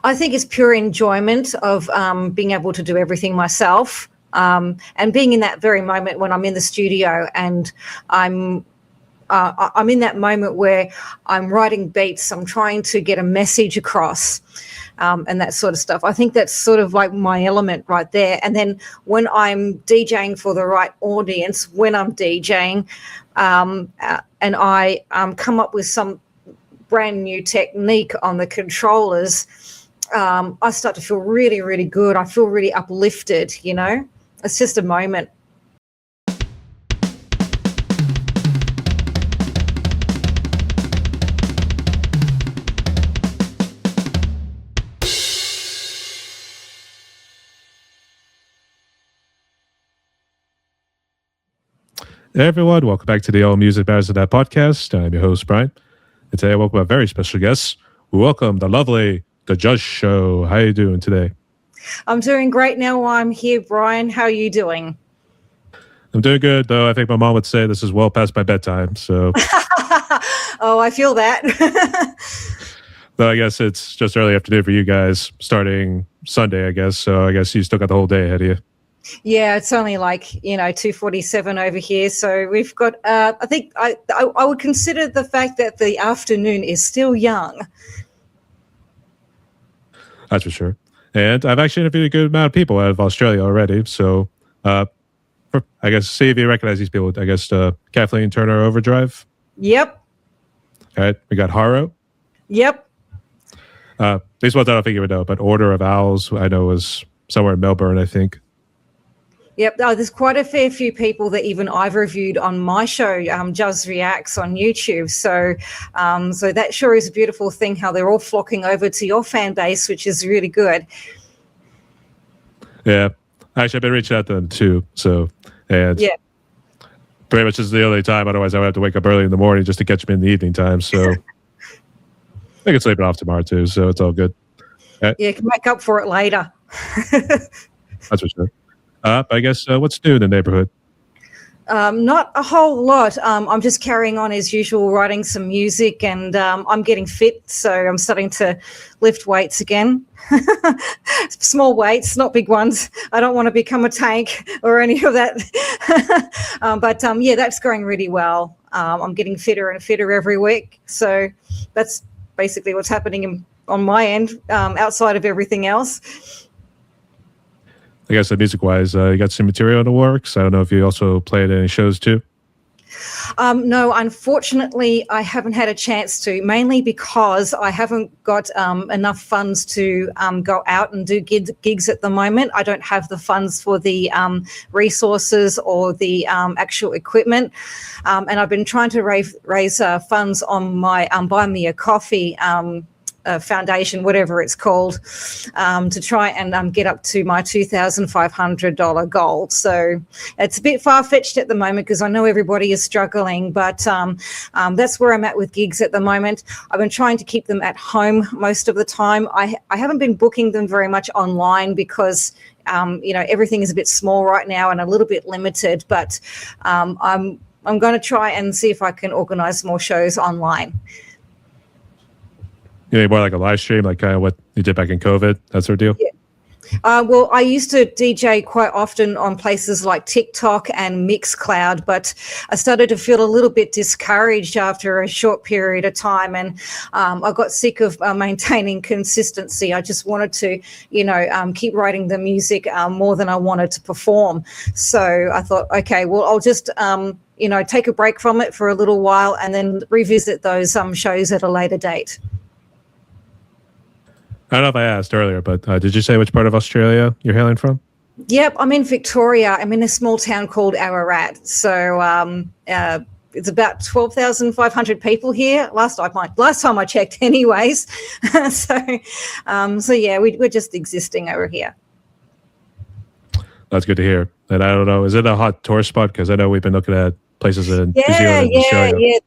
I think it's pure enjoyment of being able to do everything myself, and being in that very moment when I'm in the studio and I'm in that moment where I'm writing beats, I'm trying to get a message across, and that sort of stuff. I think that's sort of like my element right there. And then when I'm DJing for the right audience, when I'm DJing, and I come up with some brand new technique on the controllers, I start to feel really, really good. I feel really uplifted, It's just a moment. Hey everyone, welcome back to the All Music Matters of That podcast. I'm your host, Brian. And today I welcome a very special guest. We welcome the lovely, the Juz Show. How are you doing today? I'm doing great now while I'm here, Brian. How are you doing? I'm doing good, though. I think my mom would say this is well past my bedtime, so... Oh, I feel that. Though I guess it's just early afternoon for you guys, starting Sunday, I guess. So I guess you still got the whole day ahead of you. Yeah, it's only like 2:47 over here, so we've got. I think I would consider the fact that the afternoon is still young. That's for sure. And I've actually interviewed a good amount of people out of Australia already. So I guess see if you recognize these people. I guess Kathleen Turner Overdrive. Yep. All right, we got Haro. Yep. These ones I don't think you would know, but Order of Owls I know was somewhere in Melbourne, I think. Yep, there's quite a fair few people that even I've reviewed on my show, Juz Reacts on YouTube. So that sure is a beautiful thing how they're all flocking over to your fan base, which is really good. Yeah, actually, I've been reaching out to them too. So, and yeah, pretty much is the only time. Otherwise, I would have to wake up early in the morning just to catch me in the evening time. So I can sleep it off tomorrow too. So it's all good. Yeah, you can make up for it later. That's for sure. I guess what's new in the neighborhood? Not a whole lot. I'm just carrying on as usual, writing some music, and I'm getting fit, so I'm starting to lift weights again. Small weights, not big ones. I don't want to become a tank or any of that. But yeah, that's going really well. I'm getting fitter and fitter every week, so that's basically what's happening on my end, outside of everything else. I guess music-wise, you got some material in the works. I don't know if you also played any shows too. No, unfortunately, I haven't had a chance to, mainly because I haven't got enough funds to go out and do gigs at the moment. I don't have the funds for the resources or the actual equipment. And I've been trying to raise funds on my Buy Me a Coffee foundation, whatever it's called, to try and get up to my $2,500 goal. So it's a bit far-fetched at the moment because I know everybody is struggling, but that's where I'm at with gigs at the moment. I've been trying to keep them at home most of the time. I haven't been booking them very much online because everything is a bit small right now and a little bit limited, but I'm going to try and see if I can organize more shows online. More like a live stream, like kind of what you did back in COVID, that sort of deal? Yeah. Well, I used to DJ quite often on places like TikTok and Mixcloud, but I started to feel a little bit discouraged after a short period of time, and I got sick of maintaining consistency. I just wanted to, keep writing the music more than I wanted to perform. So I thought, okay, well, I'll just take a break from it for a little while and then revisit those shows at a later date. I don't know if I asked earlier, but did you say which part of Australia you're hailing from? Yep, I'm in Victoria. I'm in a small town called Ararat. So it's about 12,500 people here. Last time I checked, anyways. So yeah, we're just existing over here. That's good to hear. And I don't know, is it a hot tourist spot? Because I know we've been looking at places in New Zealand and Australia. Yeah.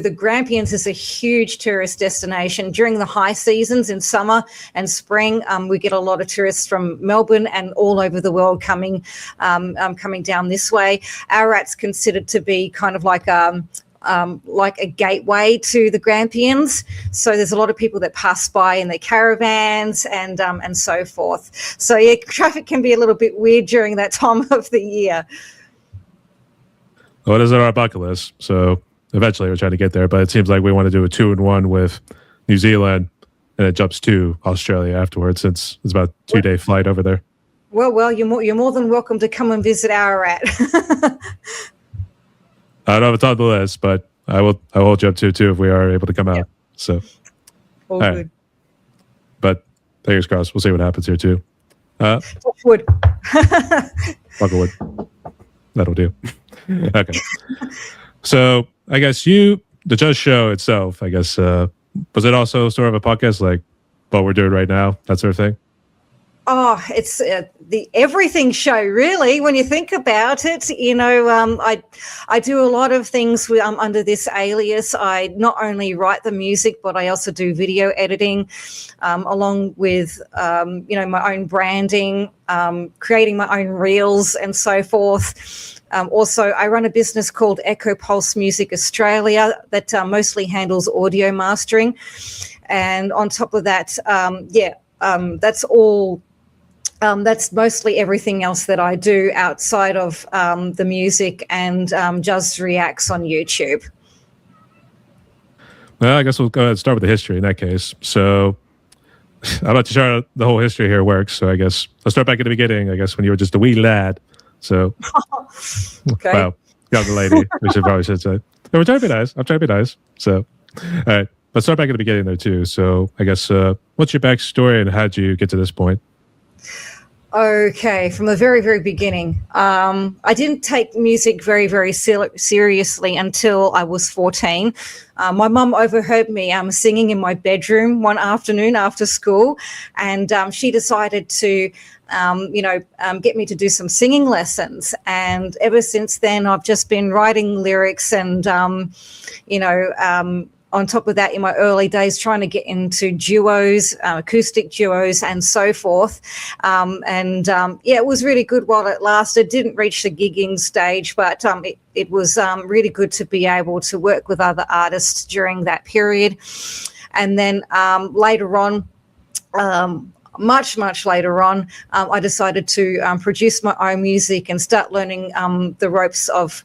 The Grampians is a huge tourist destination. During the high seasons in summer and spring, we get a lot of tourists from Melbourne and all over the world coming down this way. Ararat's considered to be kind of like like a gateway to the Grampians. So there's a lot of people that pass by in their caravans and so forth. So yeah, traffic can be a little bit weird during that time of the year. Well, it is on our bucket list, so eventually we're trying to get there. But it seems like we want to do a 2-in-1 with New Zealand, and it jumps to Australia afterwards, since it's about a 2-day flight over there. Well, you're more than welcome to come and visit Ararat. I don't know if it's on the list, but I will hold you up to it too if we are able to come out. So, all good. Right. But fingers crossed, we'll see what happens here too. Touch wood. Bucket wood. That'll do. Okay. So I guess the Juz Show itself, I guess, was it also sort of a podcast like what we're doing right now, that sort of thing? Oh, it's the everything show, really, when you think about it. You know, I do a lot of things under this alias. I not only write the music, but I also do video editing, along with, my own branding, creating my own reels and so forth. Also, I run a business called Echo Pulse Music Australia that mostly handles audio mastering. And on top of that, that's all. That's mostly everything else that I do outside of the music and Juz Reacts on YouTube. Well, I guess we'll go ahead and start with the history in that case. So I'm not too sure how the whole history here works. So I guess let's start back at the beginning, I guess, when you were just a wee lad. So, okay. Wow, young lady, we should probably say. No, we're trying to be nice. I'm trying to be nice. So, all right. Let's start back at the beginning there, too. So I guess what's your backstory and how did you get to this point? Okay, from the very, very beginning. I didn't take music very, very seriously until I was 14. My mum overheard me singing in my bedroom one afternoon after school, and she decided to, get me to do some singing lessons. And ever since then, I've just been writing lyrics and, on top of that, in my early days, trying to get into duos, acoustic duos and so forth. It was really good while it lasted. Didn't reach the gigging stage, but it was really good to be able to work with other artists during that period. And then later on, much later on, I decided to produce my own music and start learning the ropes of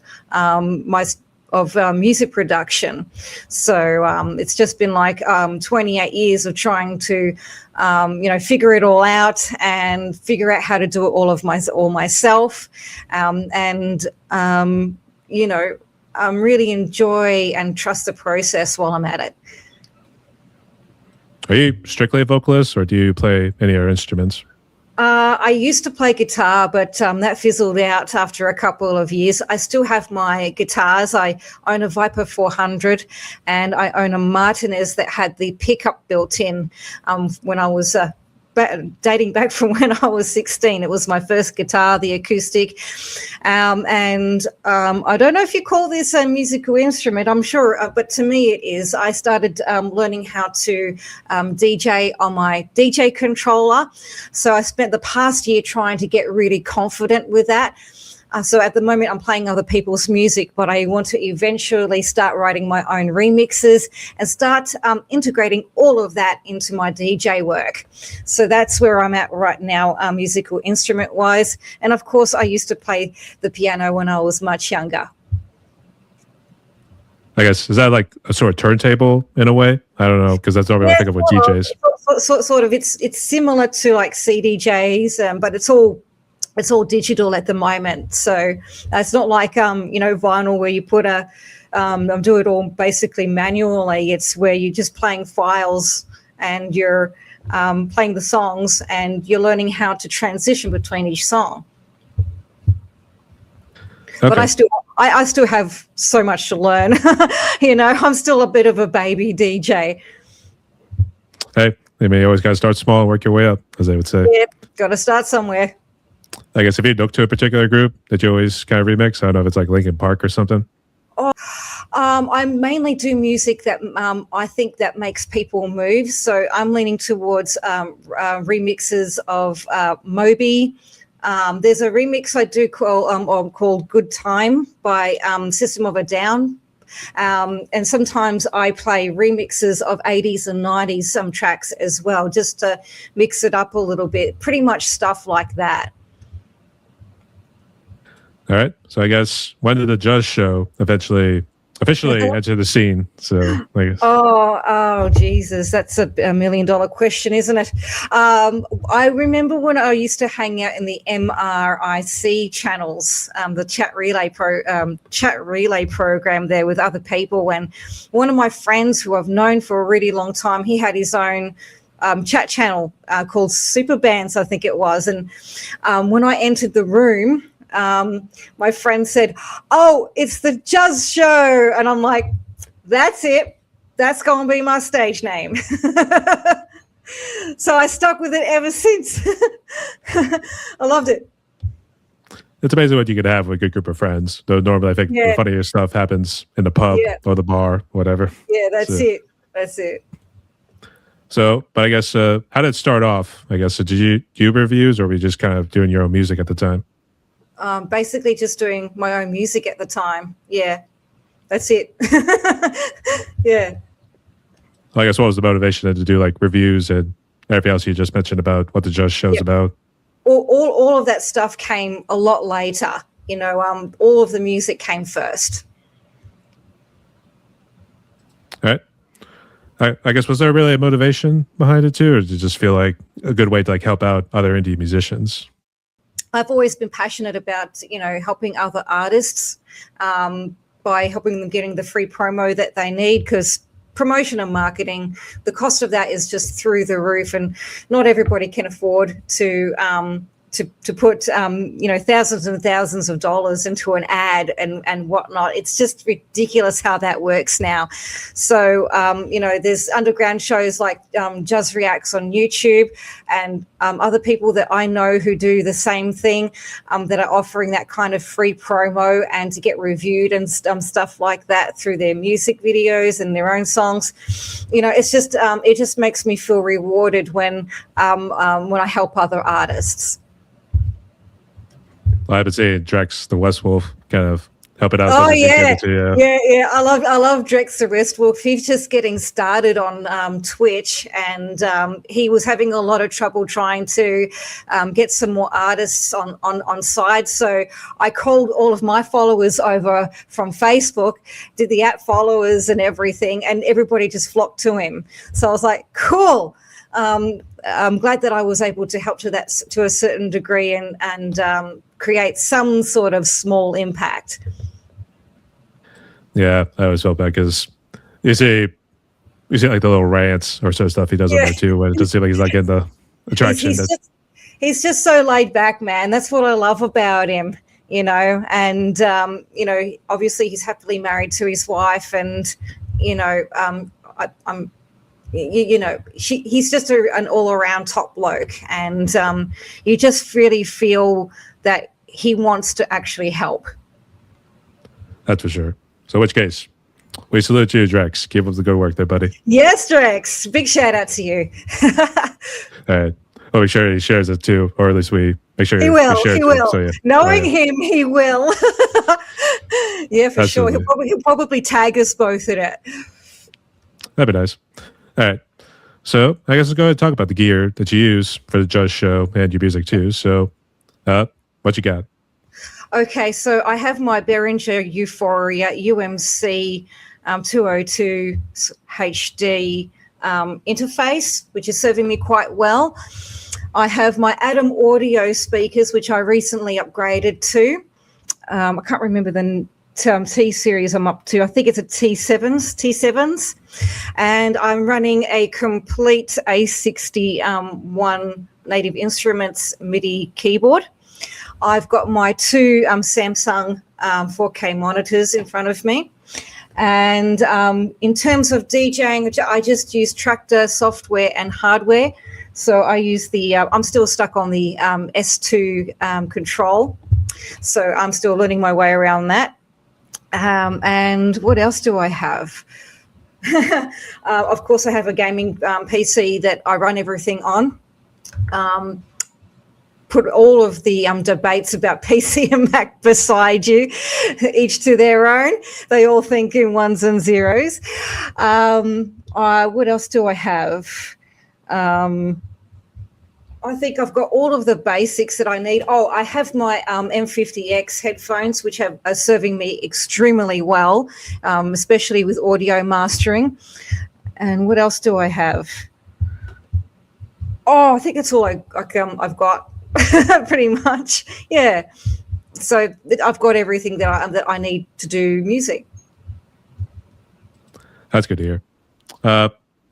music production. So it's just been like 28 years of trying to figure it all out and figure out how to do it all myself, really enjoy and trust the process while I'm at it. Are you strictly a vocalist, or do you play any other instruments? I used to play guitar, but that fizzled out after a couple of years. I still have my guitars. I own a Viper 400 and I own a Martinez that had the pickup built in when I was dating back from when I was 16. It was my first guitar, the acoustic. I don't know if you call this a musical instrument, I'm sure, but to me it is. I started learning how to DJ on my DJ controller. So I spent the past year trying to get really confident with that. So at the moment, I'm playing other people's music, but I want to eventually start writing my own remixes and start integrating all of that into my DJ work. So that's where I'm at right now, musical instrument-wise. And, of course, I used to play the piano when I was much younger. I guess, is that like a sort of turntable in a way? I don't know, because that's what I think of with DJs. Sort of. It's similar to like CDJs, but it's all digital at the moment. So it's not like, vinyl where you put do it all basically manually. It's where you're just playing files and you're playing the songs and you're learning how to transition between each song. Okay. But I still have so much to learn. I'm still a bit of a baby DJ. Hey, you always got to start small and work your way up, as they would say. Yep, got to start somewhere. I guess if you look to a particular group that you always kind of remix, I don't know if it's like Linkin Park or something. I mainly do music that I think that makes people move. So I'm leaning towards remixes of Moby. There's a remix I do called Good Time by System of a Down. And sometimes I play remixes of 80s and 90s tracks as well, just to mix it up a little bit. Pretty much stuff like that. All right. So I guess when did the Juz Show officially enter the scene? So I guess. Oh, Jesus, that's a million-dollar question, isn't it? I remember when I used to hang out in the MRIC channels, the chat relay program there with other people, and one of my friends who I've known for a really long time, he had his own chat channel called Super Bands, I think it was, and when I entered the room, my friend said, "Oh, it's the Juz Show," and I'm like, "That's it. That's going to be my stage name." So I stuck with it ever since. I loved it. It's amazing what you could have with a good group of friends. Though normally I think the funniest stuff happens in the pub or the bar, whatever. Yeah, that's it. That's it. So, but I guess how did it start off? I guess did you do reviews, or were you just kind of doing your own music at the time? Basically just doing my own music at the time. Yeah, that's it. Yeah. Well, I guess what was the motivation to do like reviews and everything else you just mentioned about what the Juz Show's about? All of that stuff came a lot later. You know, all of the music came first. All right. I guess was there really a motivation behind it too, or did it just feel like a good way to like help out other indie musicians? I've always been passionate about, helping other artists by helping them getting the free promo that they need, because promotion and marketing, the cost of that is just through the roof, and not everybody can afford to put thousands and thousands of dollars into an ad and whatnot. It's just ridiculous how that works now. So there's underground shows like Juz Reacts on YouTube, and other people that I know who do the same thing, that are offering that kind of free promo and to get reviewed and stuff like that through their music videos and their own songs. It's just it just makes me feel rewarded when I help other artists. Well, I've been seeing Drex the West Wolf kind of help it out. Oh yeah. I love Drex the West Wolf. He's just getting started on Twitch, and he was having a lot of trouble trying to get some more artists on side. So I called all of my followers over from Facebook, did the app followers and everything, and everybody just flocked to him. So I was like, cool. I'm glad that I was able to help to a certain degree and create some sort of small impact. Yeah, I always felt bad because you see like the little rants or sort of stuff he does on there too, when it doesn't seem like he's like in the attraction. He's just so laid back, man. That's what I love about him, and obviously he's happily married to his wife, and he's just an all-around top bloke, and you just really feel that he wants to actually help. That's for sure. So which case, we salute you, Drex. Keep up the good work there, buddy. Yes, Drex. Big shout out to you. All right. Well, we sure he shares it too, or at least we make sure he will. He will. So, yeah. Knowing him, he will. Yeah, for Absolutely. sure. He'll probably tag us both in it. That'd be nice. All right. So I guess let's go ahead and talk about the gear that you use for the Juz Show and your music too. So what you got? Okay, so I have my Behringer Euphoria UMC 202 HD interface, which is serving me quite well. I have my Adam Audio speakers, which I recently upgraded to. I can't remember the T series I'm up to. I think it's a T7s. And I'm running a complete A61 Native Instruments MIDI keyboard. I've got my two Samsung 4K monitors in front of me. And in terms of DJing, I just use Traktor software and hardware. So I use I'm still stuck on the S2 control. So I'm still learning my way around that. And what else do I have? Of course, I have a gaming PC that I run everything on. put all of the debates about PC and Mac beside you, each to their own. They all think in ones and zeros. What else do I have? I think I've got all of the basics that I need. Oh, I have my M50X headphones, which are serving me extremely well, especially with audio mastering. And what else do I have? Oh, I think that's all I've got, pretty much. Yeah. So I've got everything that I need to do music. That's good to hear.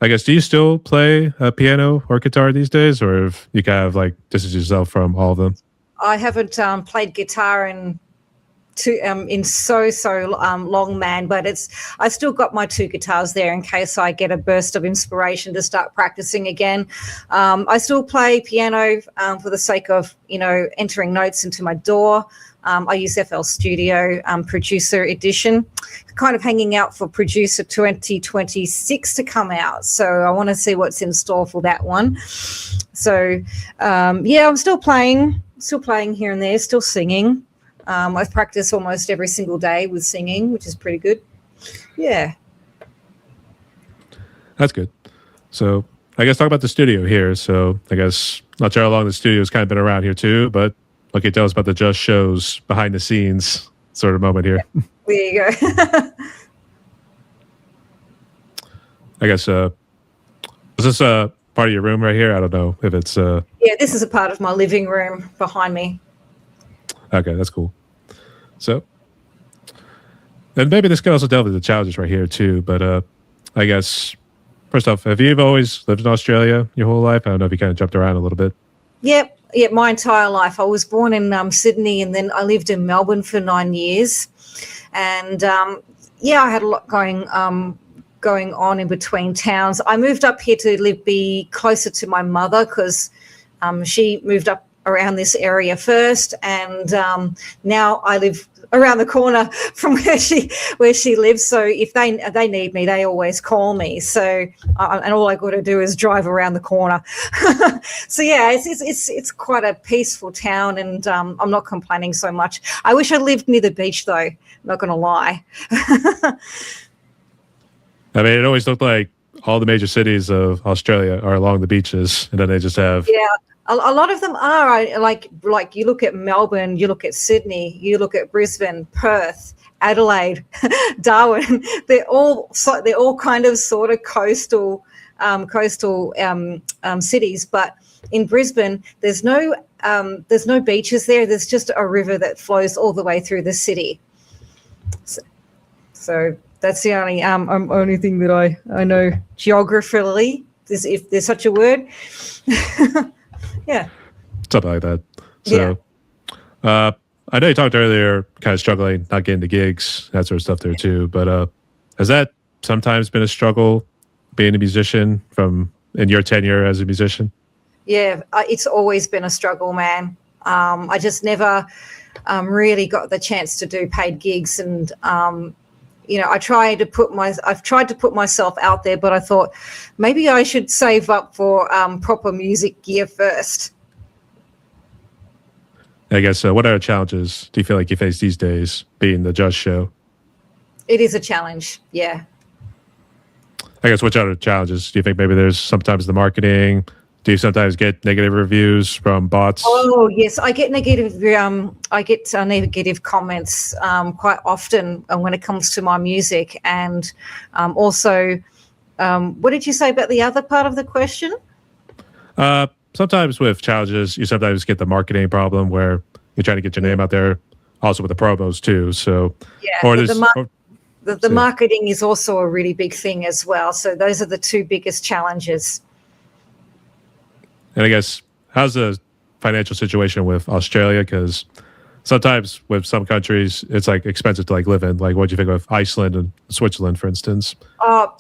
I guess, do you still play piano or guitar these days, or if you kind of like distance yourself from all of them? I haven't played guitar in so long, man, but I still got my 2 guitars there in case I get a burst of inspiration to start practicing again. I still play piano for the sake of, entering notes into my DAW. I use FL Studio Producer Edition, kind of hanging out for Producer 2026 to come out. So I want to see what's in store for that one. So, I'm still playing here and there, still singing. I've practiced almost every single day with singing, which is pretty good. Yeah. That's good. So I guess talk about the studio here. So I guess not sure how long the studio's kind of been around here too, but what can you tell us about the Juz Show's behind the scenes sort of moment here? There you go. I guess, is this a part of your room right here? I don't know if it's... Yeah, this is a part of my living room behind me. Okay, that's cool. So, and maybe this could also delve into the challenges right here too, but I guess, first off, have you always lived in Australia your whole life? I don't know if you kind of jumped around a little bit. Yep. Yeah, my entire life. I was born in Sydney, and then I lived in Melbourne for 9 years. And I had a lot going on in between towns. I moved up here to be closer to my mother because she moved up around this area first, and now I live around the corner from where she lives. So if they need me, they always call me. So and all I got to do is drive around the corner. So yeah, it's quite a peaceful town, and I'm not complaining so much. I wish I lived near the beach, though. I'm not going to lie. I mean, it always looked like all the major cities of Australia are along the beaches, and then they just have... Yeah. A lot of them are like you look at Melbourne, you look at Sydney, you look at Brisbane, Perth, Adelaide, Darwin. They're all kind of sort of coastal cities. But in Brisbane, there's no beaches there. There's just a river that flows all the way through the city. So that's the only thing that I know geographically, if there's such a word. Yeah. Something like that. So, yeah. I know you talked earlier, kind of struggling, not getting the gigs, that sort of stuff there too. But has that sometimes been a struggle being a musician in your tenure as a musician? Yeah, it's always been a struggle, man. I just never really got the chance to do paid gigs, and I've tried to put myself out there, but I thought maybe I should save up for proper music gear first. I guess, what other challenges do you feel like you face these days being the Juz Show? It is a challenge, yeah. I guess, which other challenges? Do you think maybe there's sometimes the marketing? Do you sometimes get negative reviews from bots? Oh yes, I get negative. Negative comments quite often when it comes to my music, and also, what did you say about the other part of the question? Sometimes with challenges, you sometimes get the marketing problem where you're trying to get your name out there. Also with the promos too. So yeah, or the marketing is also a really big thing as well. So those are the 2 biggest challenges. And I guess, how's the financial situation with Australia? Because sometimes with some countries, it's like expensive to like live in. Like, what do you think of Iceland and Switzerland, for instance?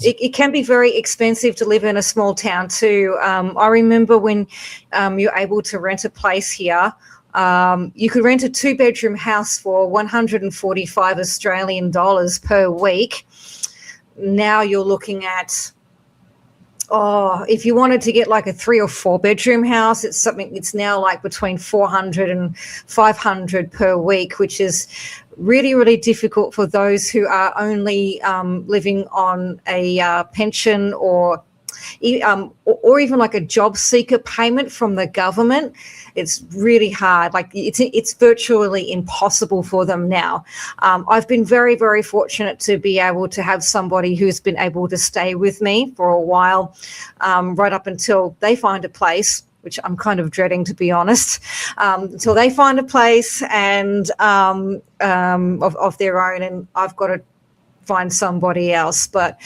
It can be very expensive to live in a small town too. I remember when you're able to rent a place here, you could rent a 2-bedroom house for 145 Australian dollars per week. Now you're looking at Oh, if you wanted to get like a 3 or 4 bedroom house, it's now like between 400 and 500 per week, which is really, really difficult for those who are only living on a pension or even like a job seeker payment from the government. It's really hard. Like it's virtually impossible for them now. I've been very, very fortunate to be able to have somebody who's been able to stay with me for a while, right up until they find a place, which I'm kind of dreading, to be honest, until they find a place and of their own, and I've got to find somebody else. But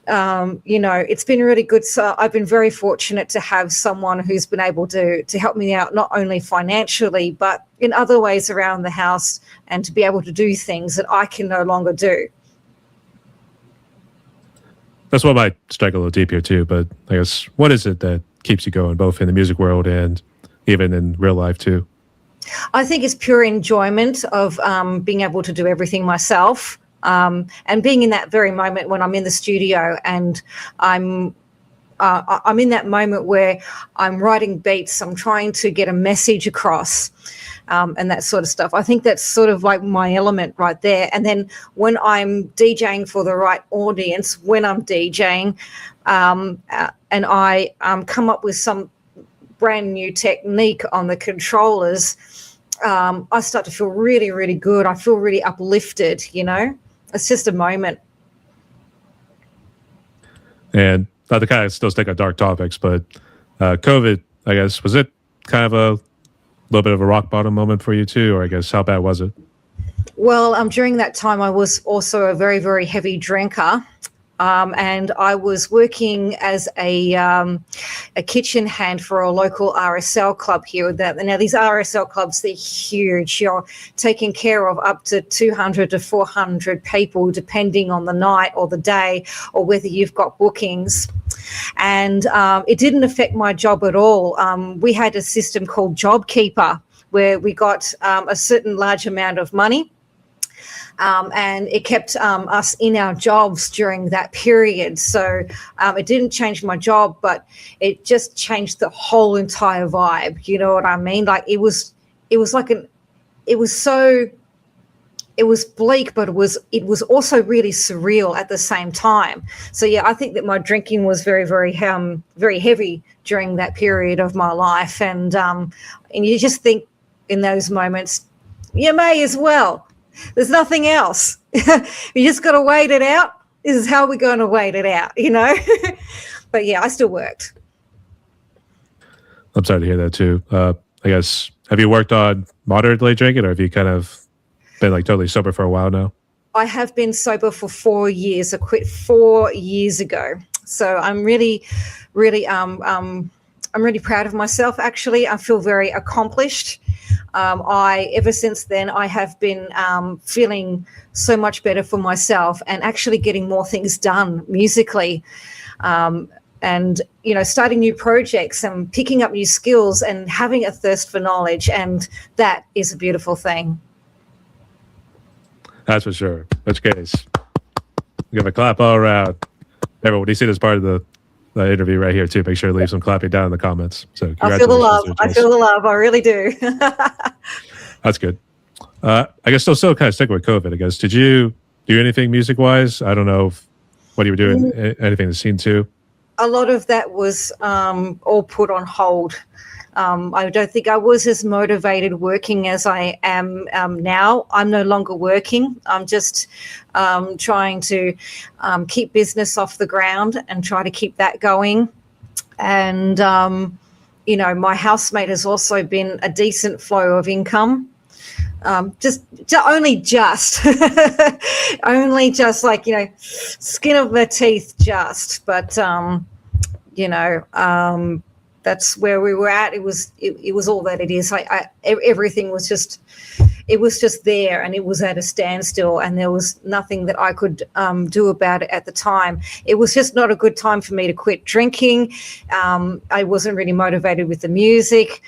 it's been really good. So I've been very fortunate to have someone who's been able to help me out, not only financially, but in other ways around the house, and to be able to do things that I can no longer do. That's what might strike a little deep here too, but I guess, what is it that keeps you going, both in the music world and even in real life too? I think it's pure enjoyment of being able to do everything myself. And being in that very moment when I'm in the studio and I'm in that moment where I'm writing beats, I'm trying to get a message across, and that sort of stuff. I think that's sort of like my element right there. And then when I'm DJing for the right audience, when I'm DJing, and I come up with some brand new technique on the controllers, I start to feel really, really good. I feel really uplifted, It's just a moment. And not to kind of still stick on dark topics, but COVID, I guess, was it kind of a little bit of a rock bottom moment for you too? Or I guess, how bad was it? Well, during that time, I was also a very, very heavy drinker. And I was working as a kitchen hand for a local RSL club here. Now, these RSL clubs, they're huge. You're taking care of up to 200 to 400 people, depending on the night or the day or whether you've got bookings. And it didn't affect my job at all. We had a system called JobKeeper, where we got a certain large amount of money. And it kept us in our jobs during that period. So it didn't change my job, but it just changed the whole entire vibe. You know what I mean? Like it was bleak, but it was also really surreal at the same time. So yeah, I think that my drinking was very, very, very heavy during that period of my life. And you just think in those moments, you may as well. There's nothing else. You just got to wait it out. This is how we're going to wait it out, But yeah, I still worked. I'm sorry to hear that too. I guess, have you worked on moderately drinking, or have you kind of been like totally sober for a while now? I have been sober for 4 years. I quit 4 years ago. So I'm really, really, I'm really proud of myself. Actually, I feel very accomplished. Ever since then, I have been feeling so much better for myself and actually getting more things done musically, and starting new projects and picking up new skills and having a thirst for knowledge, and that is a beautiful thing. That's for sure. That's great. Give a clap all around. Everyone, when you see this part of the interview right here too, make sure to leave some clapping down in the comments. So I feel the love. I feel the love. I really do. That's good. I guess still kind of sticking with COVID, I guess. Did you do anything music wise? I don't know what you were doing, anything in the scene too? A lot of that was all put on hold. I don't think I was as motivated working as I am now. I'm no longer working. I'm just trying to keep business off the ground and try to keep that going. And, my housemate has also been a decent flow of income. Only just like, skin of the teeth just, but, that's where we were at. It was all that it is. Everything was just, it was just there, and it was at a standstill, and there was nothing that I could do about it at the time. It was just not a good time for me to quit drinking. I wasn't really motivated with the music.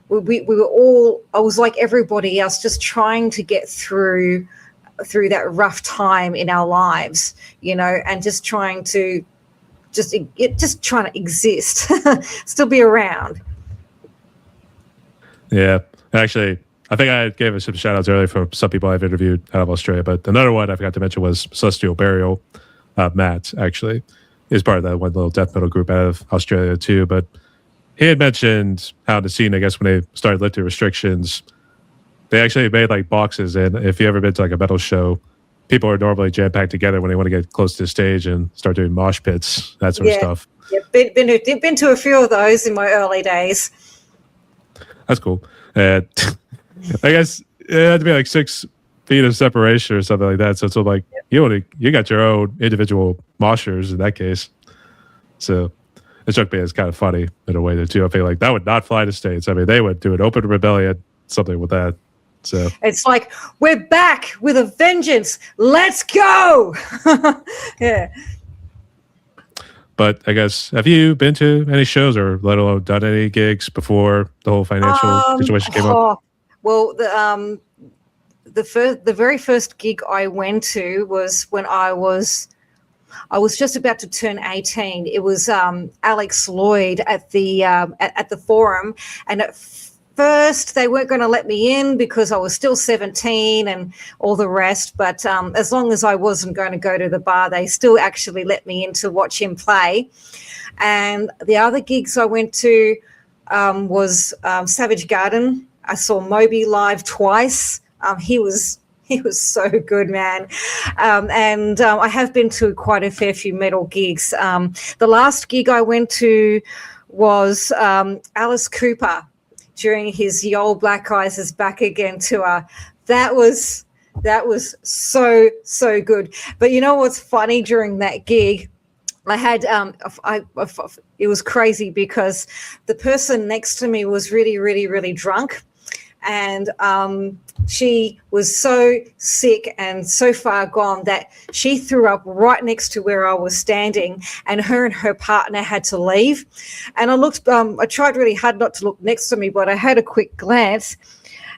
We were all, I was like everybody else, just trying to get through that rough time in our lives, and just trying to just trying to exist, still be around. Yeah, actually, I think I gave some shout outs earlier for some people I've interviewed out of Australia, but another one I forgot to mention was Celestial Burial. Matt actually is part of that one little death metal group out of Australia too. But he had mentioned how the scene, I guess, when they started lifting restrictions, they actually made like boxes. And if you ever been to like a metal show, people are normally jam packed together when they want to get close to the stage and start doing mosh pits, that sort of stuff. Yeah, been to a few of those in my early days. That's cool. And I guess it had to be like 6 feet of separation or something like that. So it's like you got your own individual moshers in that case. So it struck me as kind of funny in a way that too. I feel like that would not fly to States. I mean, they would do an open rebellion, something with that. So it's like, we're back with a vengeance. Let's go. Yeah. But I guess, have you been to any shows or let alone done any gigs before the whole financial situation came up? Well, the very first gig I went to was when I was just about to turn 18. It was Alex Lloyd at the Forum, and at first they weren't going to let me in because I was still 17 and all the rest. But as long as I wasn't going to go to the bar, they still actually let me in to watch him play. And the other gigs I went to was Savage Garden. I saw Moby live twice. He was so good, man. And I have been to quite a fair few metal gigs. The last gig I went to was Alice Cooper during his Yo Black Eyes Is Back Again tour. That was so good. But you know what's funny during that gig? I had it was crazy because the person next to me was really, really, really drunk. And she was so sick and so far gone that she threw up right next to where I was standing, and her partner had to leave. And I tried really hard not to look next to me, but I had a quick glance,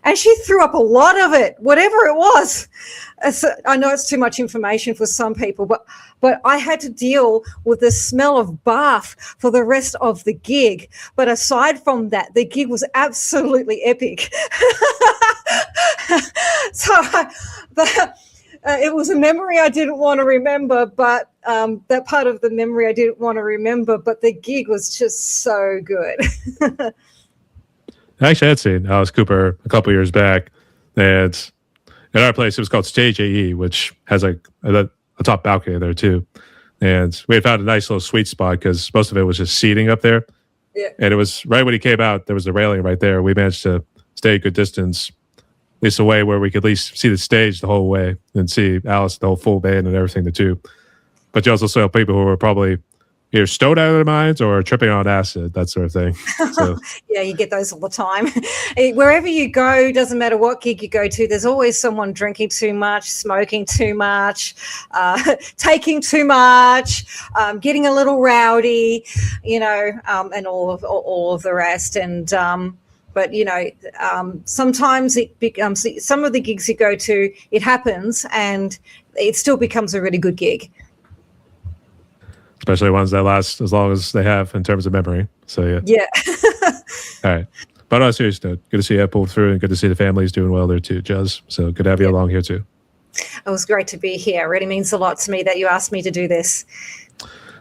and she threw up a lot of it, whatever it was. I know it's too much information for some people, but I had to deal with the smell of bath for the rest of the gig. But aside from that, the gig was absolutely epic. It was a memory I didn't want to remember, but that part of the memory I didn't want to remember, but the gig was just so good. Actually, I had seen Alice Cooper a couple years back, and at our place, it was called Stage AE, which has like a top balcony there too. And we had found a nice little sweet spot because most of it was just seating up there. Yeah. And it was right when he came out, there was a railing right there. We managed to stay a good distance, at least away where we could at least see the stage the whole way and see Alice, the whole full band and everything too. But you also saw people who were probably either stoned out of their minds or tripping on acid, that sort of thing. So. Yeah, you get those all the time. Wherever you go, doesn't matter what gig you go to, there's always someone drinking too much, smoking too much, taking too much, getting a little rowdy, and all of the rest. And but sometimes it becomes, some of the gigs you go to, it happens, and it still becomes a really good gig. Especially ones that last as long as they have in terms of memory. So, yeah. Yeah. All right. But on a serious note, good to see you pulled through and good to see the family's doing well there too, Juz. So good to have you along here too. It was great to be here. It really means a lot to me that you asked me to do this.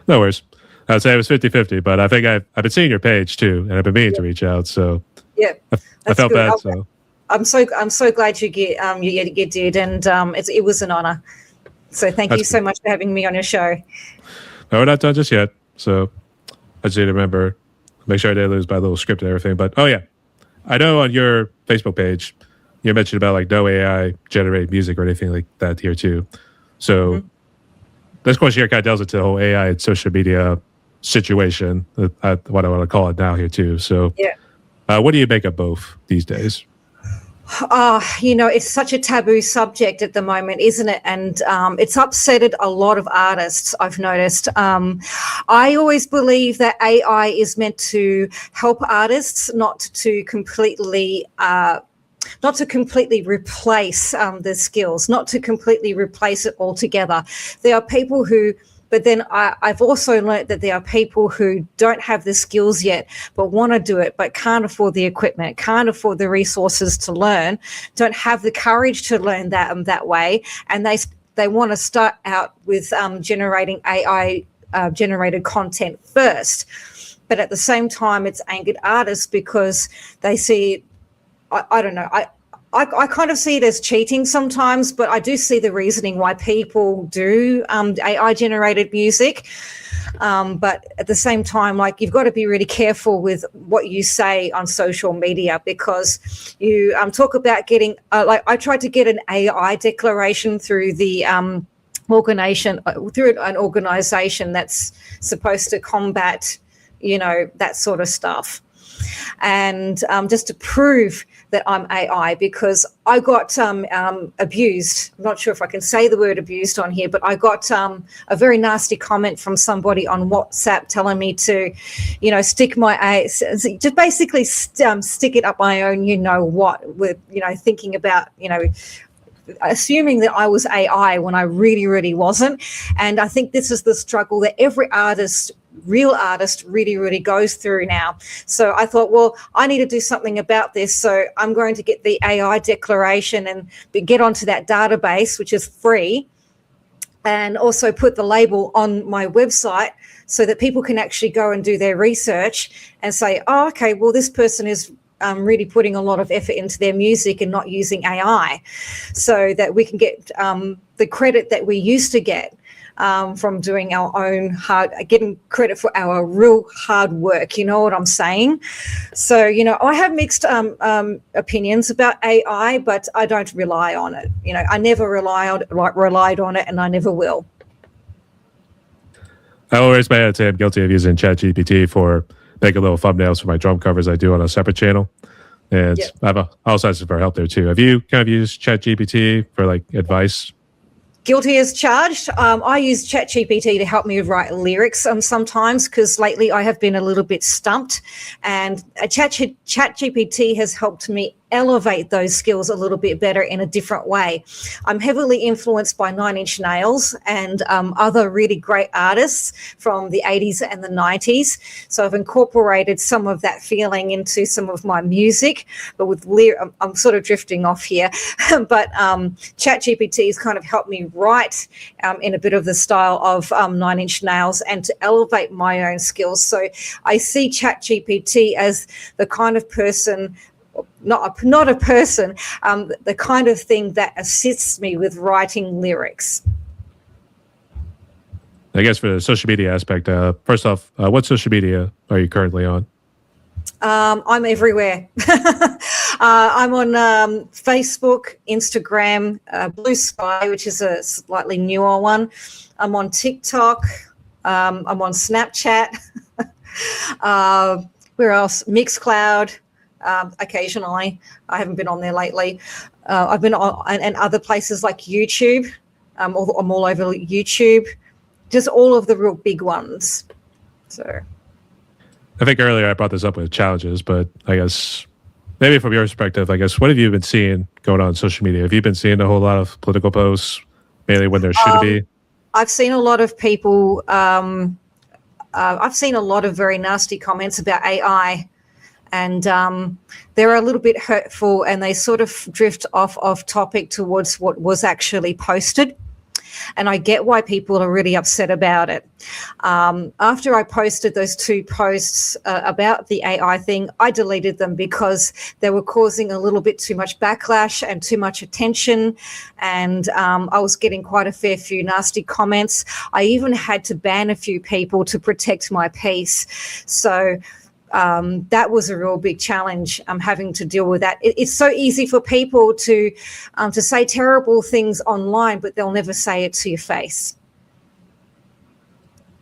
No worries. I'd say it was 50-50, but I think I've been seeing your page too, and I've been meaning to reach out. So yeah, I felt bad. So I'm so glad you did, and it was an honor. So thank you so much for having me on your show. No, we're not done just yet. So I just need to remember, make sure I didn't lose my little script and everything. But oh yeah, I know on your Facebook page, you mentioned about like no AI generated music or anything like that here too. So this question here kind of delves into the whole AI and social media situation, what I want to call it now here too. So what do you make of both these days? It's such a taboo subject at the moment, isn't it? And it's upsetted a lot of artists, I've noticed. I always believe that AI is meant to help artists, not to completely replace the skills, not to completely replace it altogether. There are people who But then I've also learned that there are people who don't have the skills yet, but want to do it, but can't afford the equipment, can't afford the resources to learn, don't have the courage to learn that way, and they want to start out with generating AI generated content first. But at the same time, it's angered artists because they see, I don't know, I kind of see it as cheating sometimes, but I do see the reasoning why people do AI generated music. But at the same time, like, you've got to be really careful with what you say on social media, because you talk about getting, like, I tried to get an AI declaration through the through an organization that's supposed to combat, that sort of stuff. And just to prove that I'm AI, because I got abused. I'm not sure if I can say the word abused on here, but I got a very nasty comment from somebody on WhatsApp telling me to, stick my just basically stick it up my own, with, thinking about, assuming that I was AI when I really, really wasn't. And I think this is the struggle that every real artist really, really goes through now. So I thought, well, I need to do something about this. So I'm going to get the AI declaration and get onto that database, which is free, and also put the label on my website so that people can actually go and do their research and say, oh, okay, well, this person is really putting a lot of effort into their music and not using AI, so that we can get the credit that we used to get from doing our own getting credit for our real hard work. You know what I'm saying? So, I have mixed opinions about AI, but I don't rely on it. I never relied on it, and I never will. I always say I'm guilty of using ChatGPT for making little thumbnails for my drum covers I do on a separate channel. And yep. I have also asked for help there too. Have you kind of used ChatGPT for like advice? Guilty as charged. I use ChatGPT to help me write lyrics sometimes, because lately I have been a little bit stumped, and ChatGPT has helped me elevate those skills a little bit better in a different way. I'm heavily influenced by 9 Inch Nails and other really great artists from the 80s and the 90s. So I've incorporated some of that feeling into some of my music, but with I'm sort of drifting off here. But ChatGPT has kind of helped me write in a bit of the style of 9 Inch Nails, and to elevate my own skills. So I see ChatGPT as the kind of person, not a person, the kind of thing that assists me with writing lyrics. I guess for the social media aspect, first off, what social media are you currently on? I'm everywhere. I'm on Facebook, Instagram, Blue Sky, which is a slightly newer one. I'm on TikTok. I'm on Snapchat. Where else? Mixcloud. Occasionally. I haven't been on there lately. I've been on and other places like YouTube. I'm all over YouTube. Just all of the real big ones. So I think earlier I brought this up with challenges, but I guess maybe from your perspective, what have you been seeing going on social media? Have you been seeing a whole lot of political posts, mainly when there should be? I've seen a lot of people. I've seen a lot of very nasty comments about AI. And they're a little bit hurtful, and they sort of drift off topic towards what was actually posted. And I get why people are really upset about it. After I posted those 2 posts about the AI thing, I deleted them because they were causing a little bit too much backlash and too much attention. And I was getting quite a fair few nasty comments. I even had to ban a few people to protect my peace. So that was a real big challenge. Having to deal with that. It's so easy for people to say terrible things online, but they'll never say it to your face.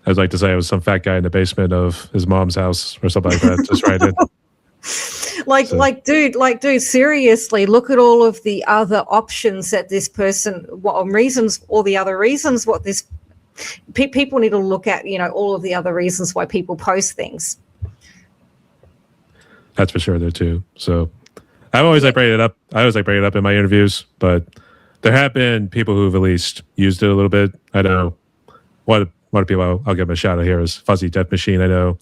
I'd like to say it was some fat guy in the basement of his mom's house or something like that. Just right in. Dude, seriously, look at all of the other options that this person, all the other reasons what this people need to look at. All of the other reasons why people post things. That's for sure there too. So I always bring it up. I always bring it up in my interviews, but there have been people who've at least used it a little bit. I know one one of the people I'll give him a shout out here is Fuzzy Death Machine. I know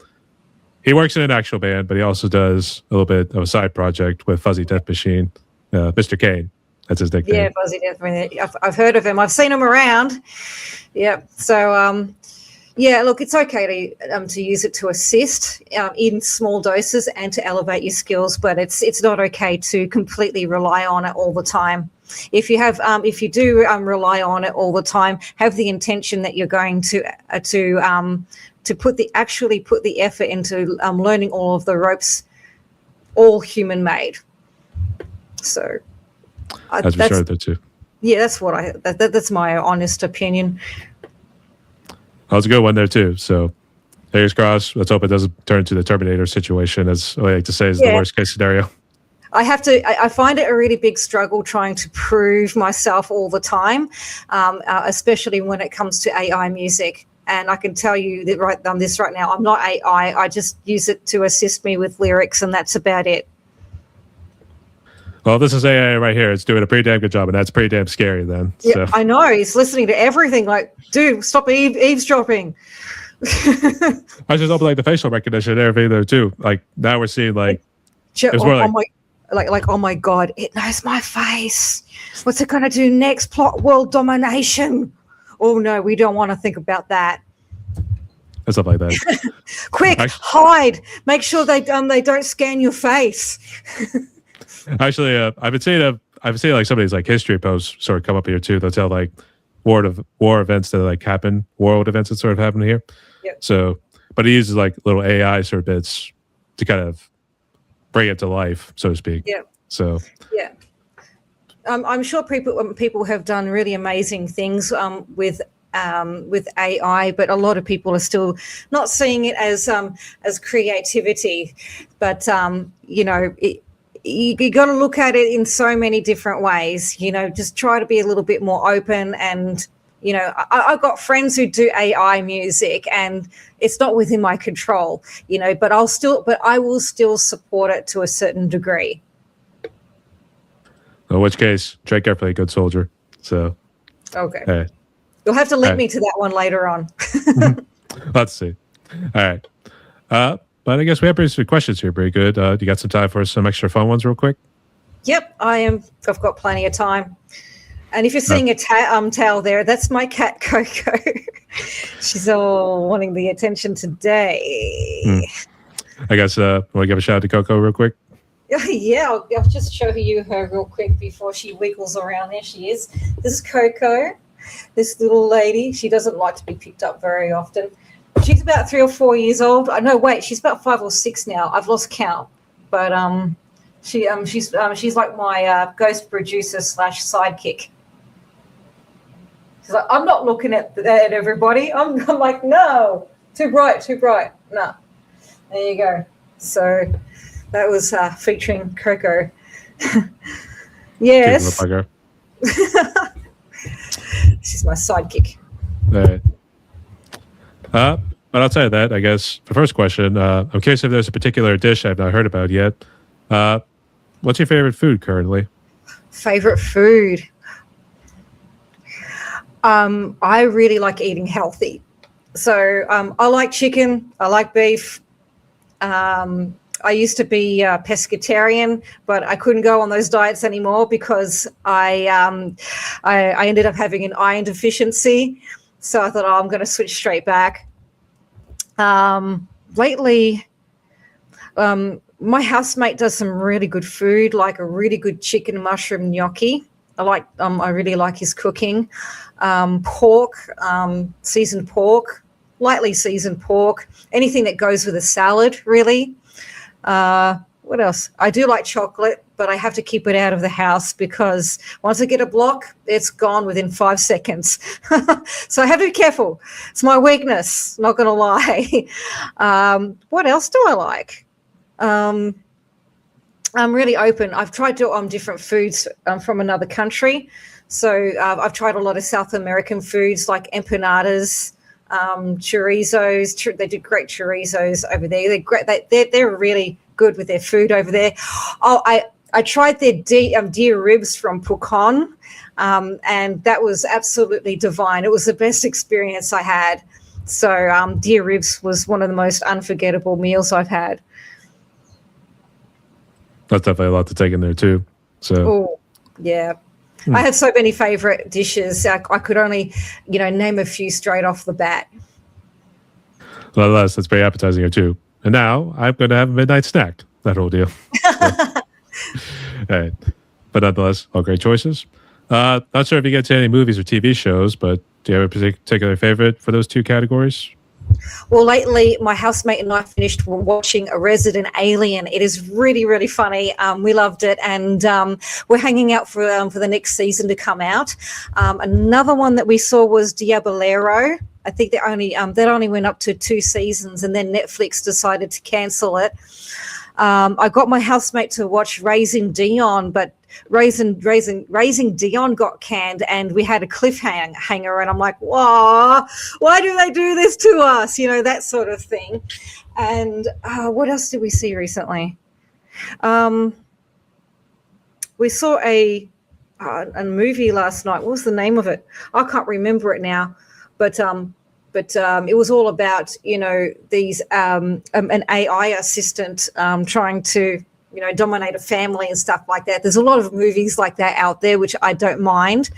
he works in an actual band, but he also does a little bit of a side project with Fuzzy Death Machine. Mr. Kane, that's his nickname. Yeah, Fuzzy Death Machine. I've heard of him. I've seen him around. Yeah. So, yeah, look, it's okay to use it to assist in small doses and to elevate your skills, but it's not okay to completely rely on it all the time. If you do rely on it all the time, have the intention that you're going to put the effort into learning all of the ropes, all human made. So that's for sure, there too. Yeah, that's my honest opinion. That was a good one there too. So fingers crossed. Let's hope it doesn't turn into the Terminator situation, as I like to say is the worst case scenario. I find it a really big struggle trying to prove myself all the time, especially when it comes to AI music. And I can tell you that right now, I'm not AI. I just use it to assist me with lyrics, and that's about it. Well, this is AI right here. It's doing a pretty damn good job, and that's pretty damn scary then. Yeah, so. I know. He's listening to everything. Like, dude, stop eavesdropping. I just open like the facial recognition and everything there too. Like now we're seeing like oh my God, it knows my face. What's it gonna do next? Plot world domination. Oh no, we don't want to think about that. And stuff like that. Quick, hide. Make sure they don't scan your face. Actually, I've been seeing like some of these like history posts sort of come up here too. They'll tell like war events that like happen, world events that sort of happen here. Yep. So, but he uses like little AI sort of bits to kind of bring it to life, so to speak. Yeah. So. Yeah. I'm sure people have done really amazing things with AI, but a lot of people are still not seeing it as creativity. But you got to look at it in so many different ways. Just try to be a little bit more open. And I've got friends who do AI music, and it's not within my control. But I will still support it to a certain degree. In which case, tread carefully, good soldier. So, okay, you'll have to link me to that one later on. Let's see. All right, but I guess we have pretty good questions here. Pretty good. You got some time for some extra fun ones, real quick? Yep, I am. I've got plenty of time. And if you're seeing a tail there, that's my cat Coco. She's all wanting the attention today. I guess want to give a shout out to Coco real quick. Yeah, I'll just show you her real quick before she wiggles around. There she is. This is Coco, this little lady. She doesn't like to be picked up very often. She's about 3 or 4 years old. No, wait, she's about 5 or 6 now. I've lost count. But she's like my ghost producer / sidekick. She's like, I'm not looking at everybody. I'm like, no, too bright. No, there you go. So. That was featuring Coco. Yes. She's my sidekick. Right. But outside of that, I guess the first question, I'm curious if there's a particular dish I've not heard about yet. What's your favorite food currently? Favorite food? I really like eating healthy. So I like chicken. I like beef. I used to be pescatarian, but I couldn't go on those diets anymore because I ended up having an iron deficiency. So I thought, I'm going to switch straight back. Lately, my housemate does some really good food, like a really good chicken mushroom gnocchi. I really like his cooking. Pork, seasoned pork, lightly seasoned pork, anything that goes with a salad, really. What else? I do like chocolate, but I have to keep it out of the house because once I get a block, it's gone within 5 seconds. So I have to be careful. It's my weakness, not going to lie. What else do I like? I'm really open. I've tried different foods from another country. So I've tried a lot of South American foods like empanadas, chorizos. They do great chorizos over there. They're great. They're really good with their food over there. Oh, I tried their deer ribs from Pucon, and that was absolutely divine. It was the best experience I had. So deer ribs was one of the most unforgettable meals I've had. That's definitely a lot to take in there too. So, oh yeah, I had so many favorite dishes. I could only, name a few straight off the bat. nonetheless, that's very appetizing here too. And now I'm going to have a midnight snack. That whole deal. So, all right. But nonetheless, all great choices. Not sure if you get to any movies or TV shows, but do you have a particular favorite for those two categories? Well, lately, my housemate and I finished watching A Resident Alien. It is really, really funny. We loved it, and we're hanging out for the next season to come out. Another one that we saw was Diabolero. I think that only went up to 2 seasons, and then Netflix decided to cancel it. I got my housemate to watch Raising Dion, but Raising Dion got canned, and we had a cliffhanger, and I'm like, whoa, why do they do this to us? That sort of thing. And what else did we see recently? We saw a movie last night. What was the name of it? I can't remember it now, but it was all about these an AI assistant trying to dominate a family and stuff like that. There's a lot of movies like that out there, which I don't mind,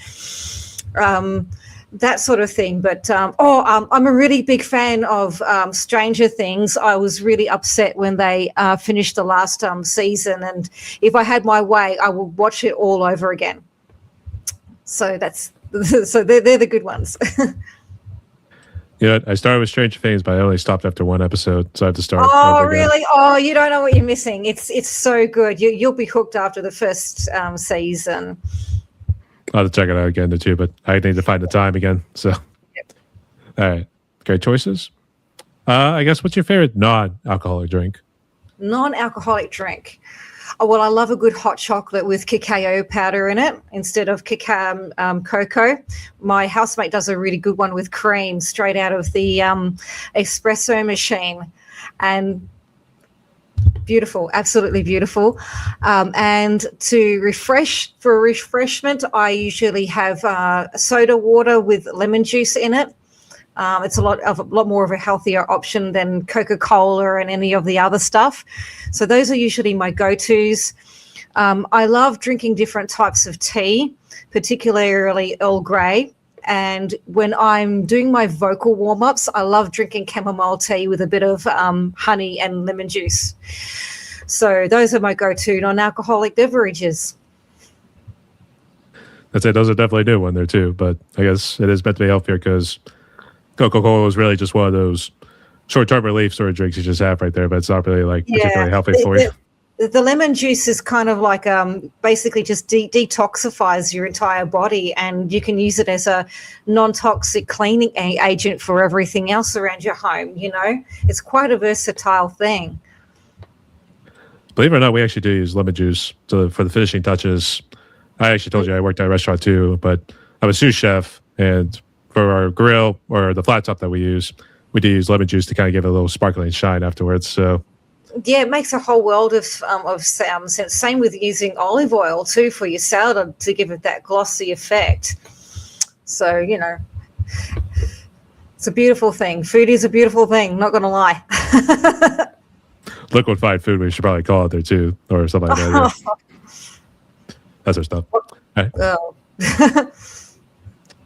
that sort of thing. But I'm a really big fan of Stranger Things. I was really upset when they finished the last season, and if I had my way, I would watch it all over again. So they're the good ones. I started with Stranger Things, but I only stopped after 1 episode, so I had to start. Oh, really? Oh, you don't know what you're missing. It's so good. You'll be hooked after the first season. I'll have to check it out again too, but I need to find the time again. So, Yep. All right, great choices. I guess what's your favorite non-alcoholic drink? Non-alcoholic drink. Oh, well, I love a good hot chocolate with cacao powder in it instead of cocoa. My housemate does a really good one with cream straight out of the espresso machine, and beautiful, absolutely beautiful. And for refreshment, I usually have soda water with lemon juice in it. It's a lot more of a healthier option than Coca-Cola and any of the other stuff. So those are usually my go-tos. I love drinking different types of tea, particularly Earl Grey. And when I'm doing my vocal warm-ups, I love drinking chamomile tea with a bit of honey and lemon juice. So those are my go-to non-alcoholic beverages. I'd say those are definitely new one there too, but I guess it is meant to be healthier because Coca-Cola is really just one of those short-term relief sort of drinks you just have right there, but it's not really particularly healthy for you. The lemon juice is kind of like basically just detoxifies your entire body, and you can use it as a non-toxic cleaning agent for everything else around your home. It's quite a versatile thing. Believe it or not, we actually do use lemon juice for the finishing touches. I actually told you I worked at a restaurant too, but I'm a sous chef, and for our grill or the flat top that we do use lemon juice to kind of give it a little sparkling shine afterwards. So yeah, it makes a whole world of sense. Same with using olive oil too for your salad to give it that glossy effect. So it's a beautiful thing. Food is a beautiful thing. Not going to lie. Liquefied food, we should probably call it there too, or something like that. Yeah. That's our stuff. All right. Oh.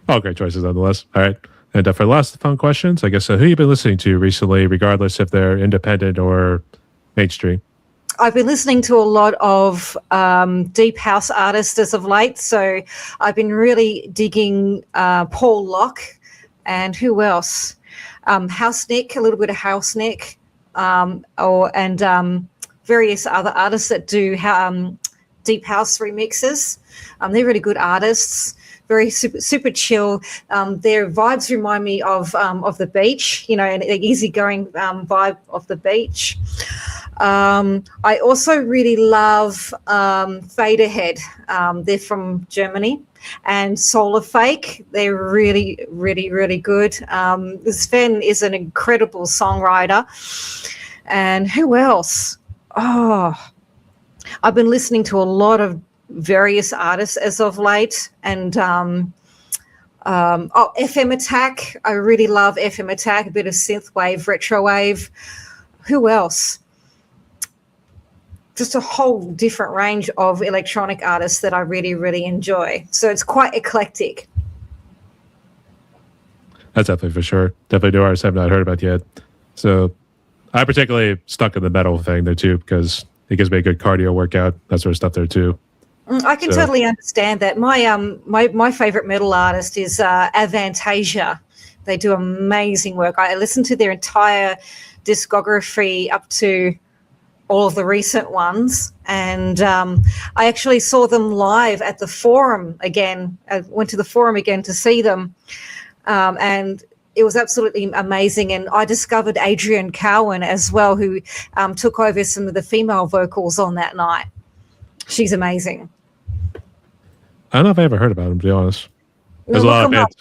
All great choices, nonetheless. All right. And for the last fun questions, I guess, who you been listening to recently, regardless if they're independent or mainstream? I've been listening to a lot of deep house artists as of late. So I've been really digging Paul Locke, and who else? House Nick, a little bit of House Nick, and various other artists that do deep house remixes. They're really good artists. Very super chill. Their vibes remind me of the beach, an easygoing vibe of the beach. I also really love Fade Ahead. They're from Germany, and Solar Fake. They're really, really, really good. Sven is an incredible songwriter. And who else? Oh, I've been listening to a lot of various artists as of late, and FM Attack. I really love FM Attack, a bit of synthwave, retrowave. Who else? Just a whole different range of electronic artists that I really, really enjoy. So it's quite eclectic. That's definitely for sure. Definitely new artists I've not heard about yet. So I particularly stuck in the metal thing there too, because it gives me a good cardio workout, that sort of stuff there too. I can totally understand that. My favorite metal artist is Avantasia. They do amazing work. I listened to their entire discography up to all of the recent ones, and I actually saw them live at the Forum again. I went to the Forum again to see them, and it was absolutely amazing. And I discovered Adrienne Cowan as well, who took over some of the female vocals on that night. She's amazing. I don't know if I ever heard about him, to be honest. There's a lot of bands.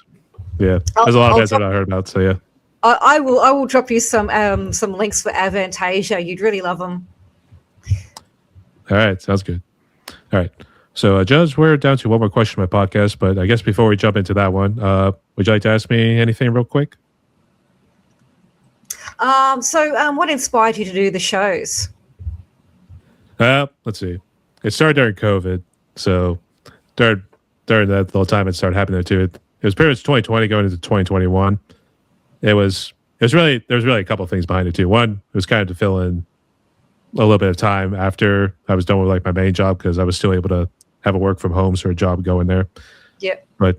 Yeah, there's a lot of bands that I heard about. So yeah, I will drop you some links for Avantasia. You'd really love them. All right, sounds good. All right, so Juz, we're down to one more question on my podcast, but I guess before we jump into that one, would you like to ask me anything real quick? What inspired you to do the shows? Let's see. It started during COVID, so during that little time it started happening there too. It was pretty much 2020 going into 2021. There was really a couple of things behind it too. One, it was kind of to fill in a little bit of time after I was done with like my main job, because I was still able to have a work from home sort of job going there. Yeah. But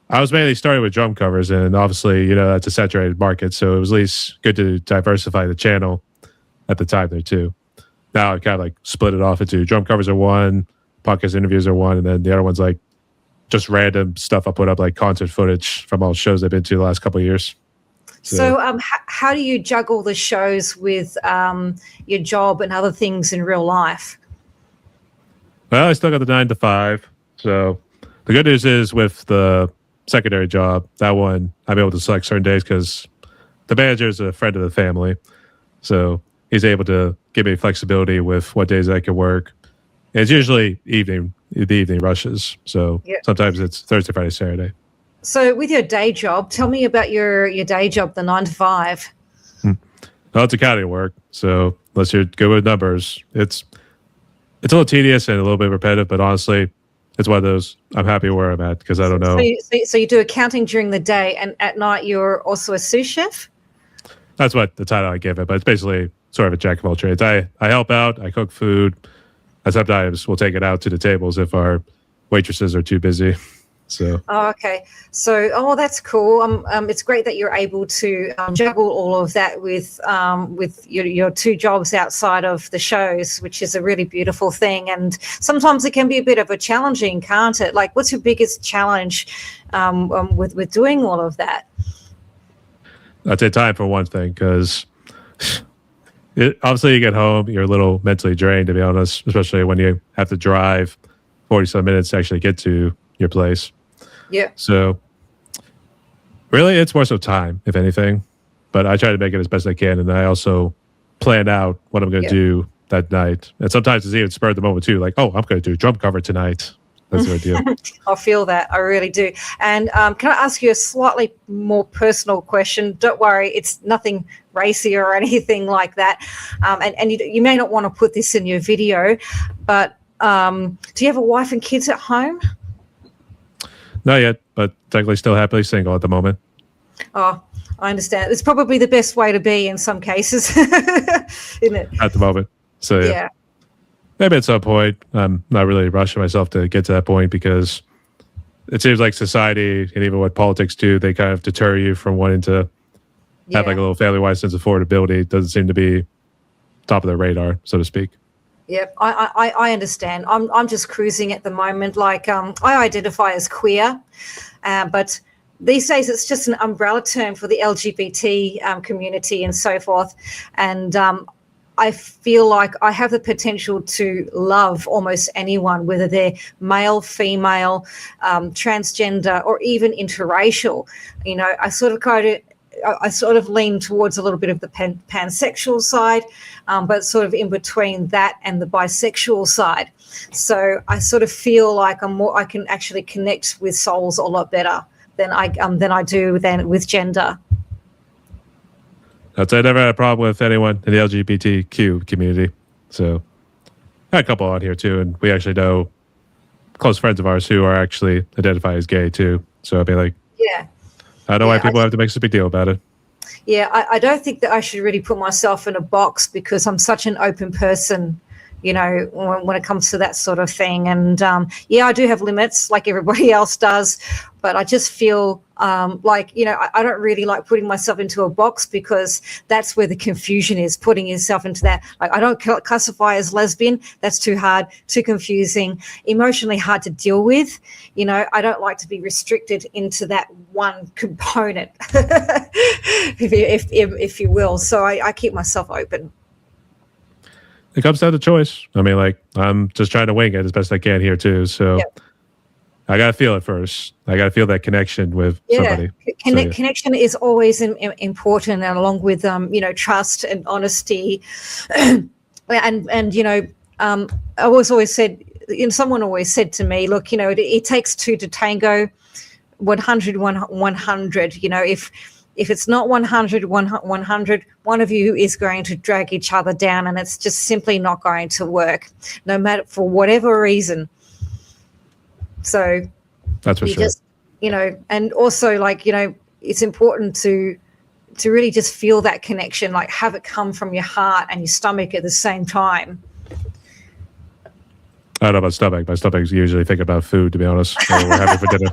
I was mainly starting with drum covers, and obviously, that's a saturated market, so it was at least good to diversify the channel at the time there too. Now I kind of like split it off into drum covers are one, podcast interviews are one, and then the other one's like just random stuff I put up, like concert footage from all shows I've been to the last couple of years. So how do you juggle the shows with your job and other things in real life? Well, I still got the 9 to 5. So the good news is with the secondary job, that one I'm able to select certain days because the manager is a friend of the family. So he's able to give me flexibility with what days I can work. And it's usually the evening rushes. So sometimes it's Thursday, Friday, Saturday. So with your day job, tell me about your day job, the 9 to 5. Well, it's accounting work. So unless you're good with numbers, it's a little tedious and a little bit repetitive, but honestly, it's one of those, I'm happy where I'm at because I don't know. So you do accounting during the day, and at night you're also a sous chef? That's what the title I gave it, but it's basically sort of a jack of all trades. I help out, I cook food, and sometimes we'll take it out to the tables if our waitresses are too busy. So. Oh, okay. So, that's cool. It's great that you're able to juggle all of that with your two jobs outside of the shows, which is a really beautiful thing. And sometimes it can be a bit of a challenging, can't it? Like, what's your biggest challenge with doing all of that? I'd say time for one thing, because obviously you get home, you're a little mentally drained, to be honest, especially when you have to drive 40-some minutes to actually get to your place. Yeah. So really it's more so time, if anything, but I try to make it as best I can. And I also plan out what I'm going to do that night. And sometimes it's even spur of the moment too. Like, oh, I'm going to do drum cover tonight. That's the deal. I feel that. I really do. And can I ask you a slightly more personal question? Don't worry, it's nothing racy or anything like that. And you may not want to put this in your video, but do you have a wife and kids at home? Not yet, but technically still happily single at the moment. Oh, I understand. It's probably the best way to be in some cases, isn't it? At the moment. So yeah. Maybe at some point. I'm not really rushing myself to get to that point, because it seems like society and even what politics do, they kind of deter you from wanting to have like a little family-wise sense of affordability. It doesn't seem to be top of their radar, so to speak. Yep, I understand. I'm just cruising at the moment. Like I identify as queer, but these days it's just an umbrella term for the LGBT community and so forth. And I feel like I have the potential to love almost anyone, whether they're male, female, transgender, or even interracial. I sort of lean towards a little bit of the pansexual side, but sort of in between that and the bisexual side. So I sort of feel like I can actually connect with souls a lot better than I do then with gender. I never had a problem with anyone in the LGBTQ community. So I had a couple on here too, and we actually know close friends of ours who are actually identify as gay too. So I'd be like, yeah, I don't know why people have to make such a big deal about it. Yeah, I don't think that I should really put myself in a box because I'm such an open person, you know, when it comes to that sort of thing. And yeah, I do have limits like everybody else does, but I just feel like, you know, I don't really like putting myself into a box because that's where the confusion is, putting yourself into that. Like, I don't classify as lesbian. That's too hard, too confusing, emotionally hard to deal with. You know, I don't like to be restricted into that one component, if you will. So I keep myself open. It comes down to choice. I mean, like, I'm just trying to wing it as best I can here too. So Yep. I got to feel it first. I got to feel that connection with somebody. Connection is always important, and along with you know, trust and honesty, and you know, I always said, you know, someone always said to me, look, you know, it takes two to tango, 100. You know, if it's not 100, one of you is going to drag each other down, and it's just simply not going to work, no matter for whatever reason. So that's for sure. Just, you know, and also, like, you know, it's important to really just feel that connection, like have it come from your heart and your stomach at the same time. I don't know about stomach. My stomach's usually thinking about food, to be honest. We're having for dinner.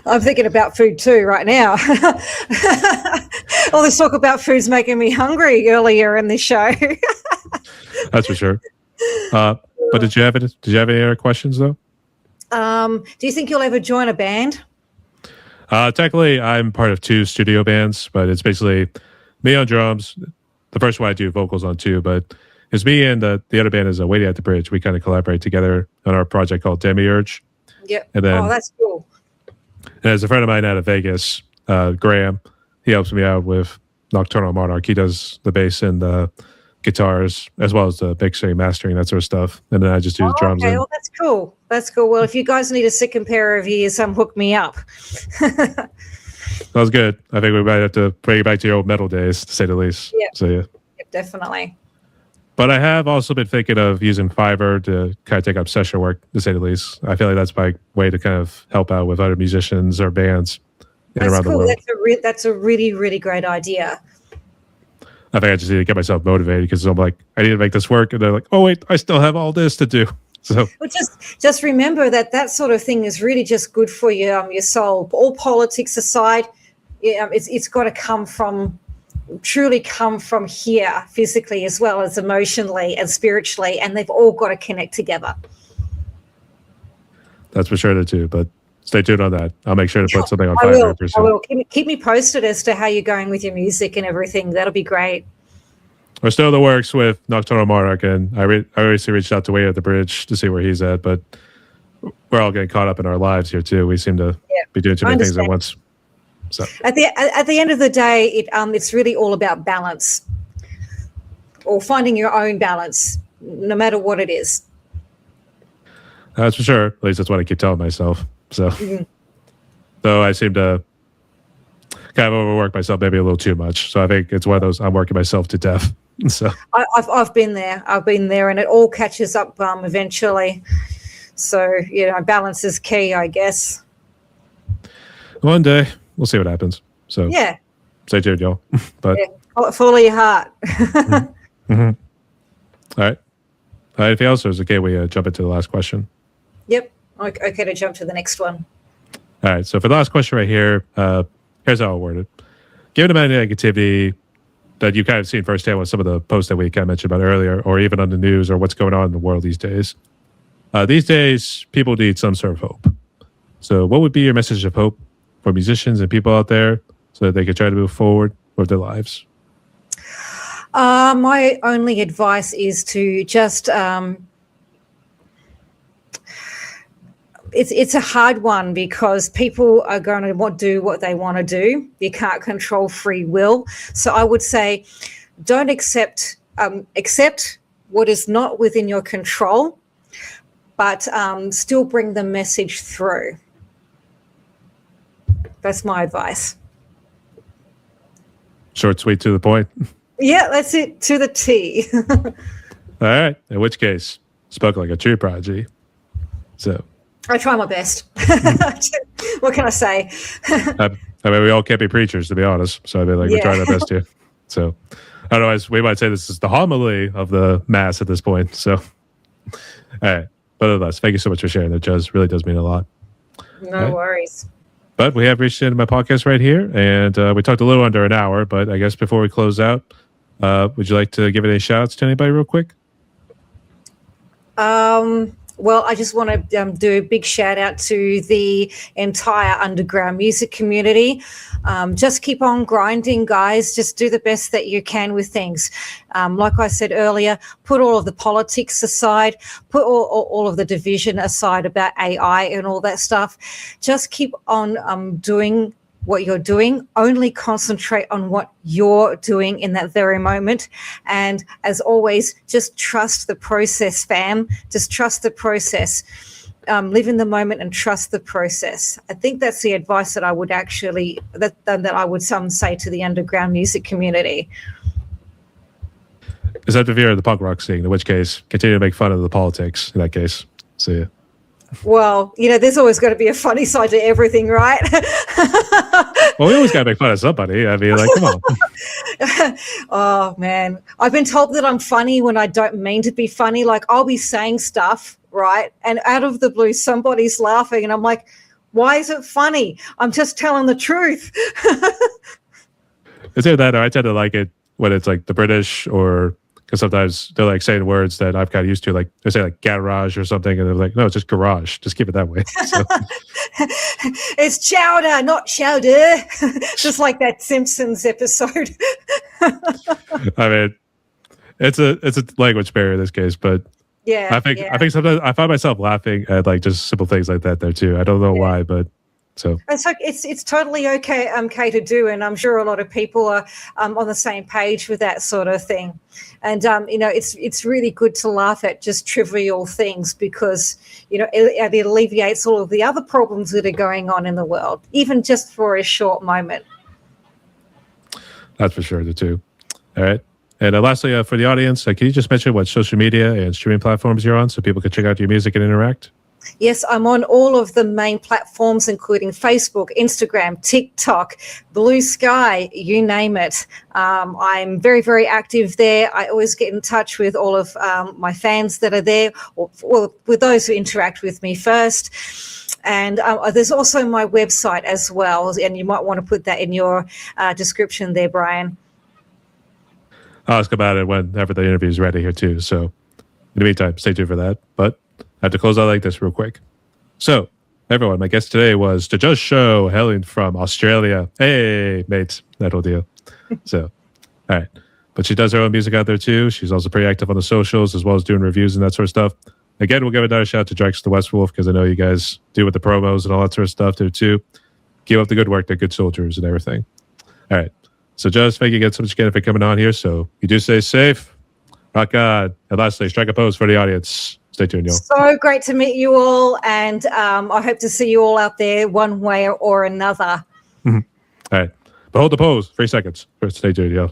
I'm thinking about food too right now. All this talk about food's making me hungry earlier in the show. That's for sure. But did you have any other questions though? Do you think you'll ever join a band? Technically, I'm part of 2 studio bands, but it's basically me on drums. The first one I do vocals on too, but it's me and the other band is Waiting at the Bridge. We kind of collaborate together on our project called Demiurge. Yep. And then, oh, that's cool. And there's a friend of mine out of Vegas, Graham. He helps me out with Nocturnal Monarch. He does the bass and the guitars, as well as the mixing, mastering, that sort of stuff. And then I just do the drums. Okay, well, that's cool. That's cool. Well, if you guys need a second pair of ears, hook me up. That was good. I think we might have to bring you back to your old metal days, to say the least. Yeah. So yeah. Yep, definitely. But I have also been thinking of using Fiverr to kind of take up session work, to say the least. I feel like that's my way to kind of help out with other musicians or bands around the world. That's a really, really great idea. I think I just need to get myself motivated because I'm like, I need to make this work. And they're like, oh, wait, I still have all this to do. So well, just remember that sort of thing is really just good for your soul. All politics aside, it's got to truly come from here, physically as well as emotionally and spiritually, and they've all got to connect together. That's for sure too, but stay tuned on that. I'll make sure to put something on Fiverr. I will. Keep me posted as to how you're going with your music and everything. That'll be great. We're still in the works with Nocturnal Monarch, and I recently reached out to Wade at the Bridge to see where he's at, but we're all getting caught up in our lives here too. We seem to be doing too many things at once. So at the end of the day, it's really all about balance, or finding your own balance, no matter what it is. That's for sure. At least that's what I keep telling myself. So, though I seem to kind of overwork myself maybe a little too much. So I think it's one of those, I'm working myself to death. So I've been there. And it all catches up eventually. So, you know, balance is key, I guess. One day we'll see what happens. So yeah, stay tuned, y'all. But follow your heart. All right. Anything else, or is it okay we jump into the last question? Yep. Okay to jump to the next one. All right. So for the last question right here, here's how I'll word it. Given the amount of negativity that you kind of seen firsthand with some of the posts that we kind of mentioned about earlier, or even on the news, or what's going on in the world these days, people need some sort of hope. So what would be your message of hope for musicians and people out there so that they can try to move forward with their lives? My only advice is to just it's a hard one because people are going to do what they want to do. You can't control free will. So I would say don't accept what is not within your control, but still bring the message through. That's my advice. Short, sweet, to the point. Yeah, that's it, to the T. All right. In which case, spoke like a true prodigy. So I try my best. What can I say? I mean, we all can't be preachers, to be honest. So I mean, like, we try our best here. So otherwise, we might say this is the homily of the mass at this point. So, all right. But nonetheless, thank you so much for sharing that, Juz. Really does mean a lot. No worries. But we have reached the end of my podcast right here, and we talked a little under an hour. But I guess before we close out, would you like to give any shout outs to anybody real quick? Well, I just want to do a big shout out to the entire underground music community. Just keep on grinding, guys. Just do the best that you can with things. Like I said earlier, put all of the politics aside, put all of the division aside about AI and all that stuff. Just keep on doing what you're doing. Only concentrate on what you're doing in that very moment. And as always, just trust the process, fam. Just trust the process. Live in the moment and trust the process. I think that's the advice that I would actually, that I would say to the underground music community. Is that the fear of the punk rock scene? In which case, continue to make fun of the politics. In that case, see ya. Well, there's always got to be a funny side to everything, right? Well, we always got to make fun of somebody. I mean, like, come on. Oh, man. I've been told that I'm funny when I don't mean to be funny. Like, I'll be saying stuff, right? And out of the blue, somebody's laughing. And I'm like, why is it funny? I'm just telling the truth. It's either that or I tend to like it when it's like the British or... Because sometimes they're like saying words that I've got used to, like they say like garage or something, and they're like, no, it's just garage. Just keep it that way. So. It's chowder, not chowder. Just like that Simpsons episode. I mean, it's a language barrier in this case, but yeah, I think sometimes I find myself laughing at like just simple things like that there too. I don't know why, but. So it's totally okay to do, and I'm sure a lot of people are on the same page with that sort of thing. And it's really good to laugh at just trivial things because it alleviates all of the other problems that are going on in the world, even just for a short moment. That's for sure, the two. All right. And lastly, for the audience, can you just mention what social media and streaming platforms you're on so people can check out your music and interact? Yes, I'm on all of the main platforms, including Facebook, Instagram, TikTok, Blue Sky, you name it. I'm very, very active there. I always get in touch with all of my fans that are there, or with those who interact with me first. And there's also my website as well, and you might want to put that in your description there, Brian. I'll ask about it whenever the interview is ready here too. So in the meantime, stay tuned for that. But I have to close out like this real quick. So, everyone, my guest today was the Juz Show, hailing from Australia. Hey, mate, that whole deal. So, all right. But she does her own music out there too. She's also pretty active on the socials as well as doing reviews and that sort of stuff. Again, we'll give another shout out to Drex the West Wolf because I know you guys do with the promos and all that sort of stuff there too. Keep up the good work. They're good soldiers and everything. All right. So, Juz, thank you again so much again for coming on here. So, you do stay safe. Rock on. And lastly, strike a pose for the audience. Stay tuned, y'all. So great to meet you all, and I hope to see you all out there one way or another. Mm-hmm. All right. But hold the pose. 3 seconds. Stay tuned, y'all.